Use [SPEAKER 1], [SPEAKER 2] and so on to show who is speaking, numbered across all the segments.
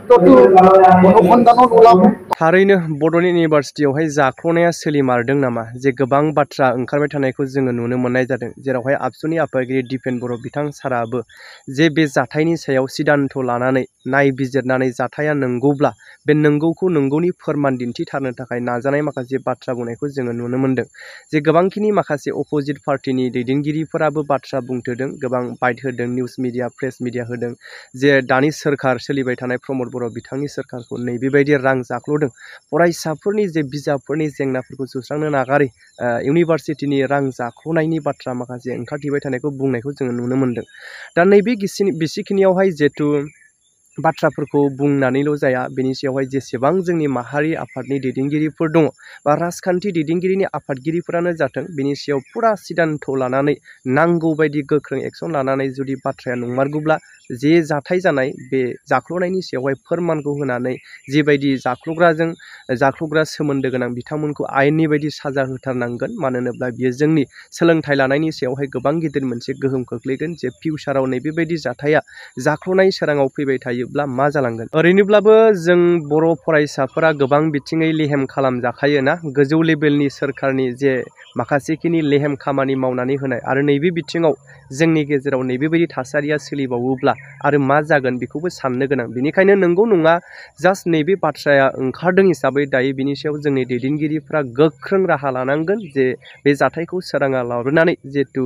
[SPEAKER 1] সত্যটো অনুসন্ধানত ওলাব।
[SPEAKER 2] थारैनो बड'लेण्ड इउनिभार्सिटियावहाय जाख्ल'नाया सोलिमारदों नामा जे गोबां बाथ्रा ओंखारबाय थानायखौ जोङो नुनो मोननाय जादों, जेरावहाय आबसुनि आफादगिरि दिपेन बर' बिथां साराबो जे बे जाथायनि सायाव सिदान्थ लानानै नायबिजिरनानै जाथाया नंगौब्ला बे नंगौखौ नंगौनि फोरमान दिन्थिथारनो थाखाय नाजानाय माखासे बाथ्रा बुंनायखौ जोङो नुनो मोनदों। जे गोबांखिनि माखासे अपोजिट पार्टिनि दैदेनगिरिफोराबो बाथ्रा बुंथोदों, गोबां बाइट होदों, निउस मिडिया प्रेस मिडिया होदों जे दानि सोरखार सोलिबाय थानाय प्रमद बर' बिथांनि सोरखारखौ नैबेबायदि रां जाख्ल'दों, फरायसाफोरनि जे बिजाबफोरनि जेंनाफोरखौ सुस्रांनो नागारै इउनिभार्सिटिनि रां जाख्ल'नायनि बाथ्रा माखासे ओंखारथिबाय थानायखौ बुंनायखौ जोङो नुनो मोनदों। दा नैबे बिसिखिनियावहाय जिहेथु बाथ्राफोरखौ बुंनानैल' जाया, बेनि सायावहाय जेसेबां जोंनि माहारि आफादनि दैदेनगिरिफोर दङ बा राजखान्थि दैदेनगिरिनि आफादगिरिफोरानो जाथों, बेनि सायाव फुरा सिदान्थ लानानै नांगौ बायदि गोख्रों एक्सन लानानै जुदि बाथ्राया नंमारगौब्ला जे जाथाय जानाय बे जाख्ल'नायनि सायावहाय फोरमानखौ होनानै जेबायदि जाख्ल'ग्रा सोमोन्दो गोनां बिथांमोनखौ आयेननि बायदि साजा होथारनांगोन। मानो होनोब्ला बियो जोंनि सोलोंथाइ लानायनि सायावहाय गोबां गिदिर मोनसे गोहोम खोख्लैगोन जे फिउचाराव नैबेबायदि जाथाया जाख्ल'नाय सोराङाव फैबाय थायोब्ला मा जालांगोन। ओरैनोब्लाबो जों बर' फरायसाफोरा गोबां बिथिङै लेहेम खालामजाखायो ना, गोजौ लेभेलनि सोरखारनि जे माखासेखिनि लेहेम खामानि मावनानै होनाय, आरो नैबे बिथिङाव जोंनि गेजेराव नैबेबायदि थासारिया सोलिबावोब्ला आरो मा जागोन बेखौबो साननो गोनां। बेनिखायनो नंगौ नङा जास्ट नैबे बाथ्राया ओंखारदों हिसाबै दायो बिनि सायाव जोंनि दैदेनगिरिफ्रा गोख्रों राहा लानांगोन जे बे जाथायखौ सोराङा लाबोनानै जिहेतु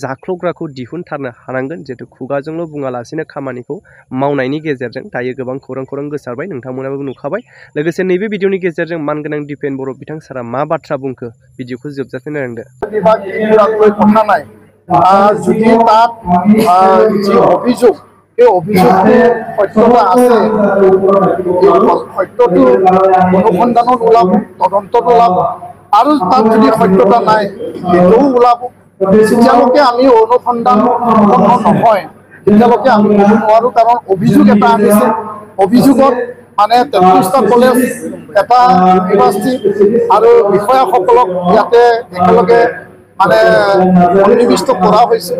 [SPEAKER 2] जाख्ल'ग्राखौ दिहुनथारनो हानांगोन, जिहेतु खुगाजोंल' बुङालासिनो खामानिखौ मावनायनि गेजेरजों। दायो गोबां खौरां गोसारबाय, नोंथांमोनाबो नुखाबाय। लोगोसे नैबे भिडिअनि गेजेरजों मानगोनां दिपेन बर' बिथां सारा मा बाथ्रा बुंखो भिडिअखौ जोबजासिम नायलांदो।
[SPEAKER 1] কথা নাই, যদি তাত যি অভিযোগ এই অভিযোগটো সত্যতা আছে, সত্যটো অনুসন্ধানত ওলাব, তদন্তত ওলাব, আৰু তাত যদি সত্যতা নাই সেইটোও ওলাব। যেতিয়ালৈকে আমি অনুসন্ধান সম্পন্ন নহয় তেতিয়ালৈকে আমি ক'ব নোৱাৰোঁ, কাৰণ অভিযোগ এটা আনিছে। অভিযোগত মানে 33টা কলেজ, এটা ইউনিভাৰ্চিটি আৰু বিষয়াসকলক ইয়াতে একেলগে মানে সন্নিবিষ্ট কৰা হৈছে।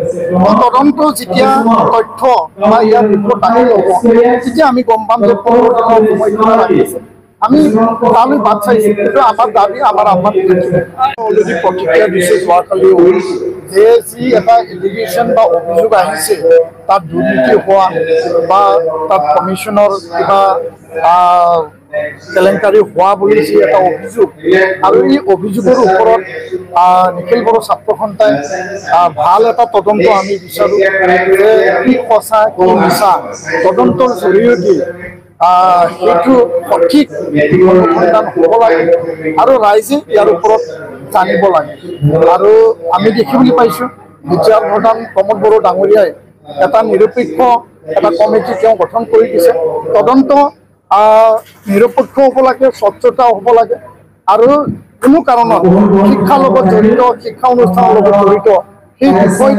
[SPEAKER 1] তদন্ত যেতিয়া তথ্য বা ইয়াৰ ৰিপৰ্ট আহি ল'ব তেতিয়া আমি গম পাম যে 15 দিনৰ সময়সীমা ৰাখিছে। আমি তালৈ বাট চাইছোঁ, কিন্তু আমাৰ দাবী আমাৰ অলৰেডি প্ৰতিক্ৰিয়া দিছে যোৱাকালি যে যি এটা এলিগেশ্যন বা অভিযোগ আহিছে তাত দুৰ্নীতি হোৱা বা তাত কমিশ্যনৰ কিবা কেলেংকাৰী হোৱা বুলি যি এটা অভিযোগ, আৰু এই অভিযোগৰ ওপৰত নিখিল বড়ো ছাত্ৰ সন্থাই ভাল এটা তদন্ত আমি বিচাৰোঁ যে কি সঁচা কি মিছা, তদন্তৰ জৰিয়তে সেইটো সঠিক অনুসন্ধান হ'ব লাগে আৰু ৰাইজে ইয়াৰ ওপৰত জানিব লাগে। আৰু আমি দেখিবলৈ পাইছোঁ বিদ্যা প্ৰধান প্ৰমোদ বড়ো ডাঙৰীয়াই এটা নিৰপেক্ষ এটা কমিটি তেওঁ গঠন কৰি দিছে। তদন্ত নিৰপেক্ষ হ'ব লাগে, স্বচ্ছতা হ'ব লাগে, আৰু কোনো কাৰণত শিক্ষাৰ লগত জড়িত, শিক্ষা অনুষ্ঠানৰ লগত জড়িত সেই বিষয়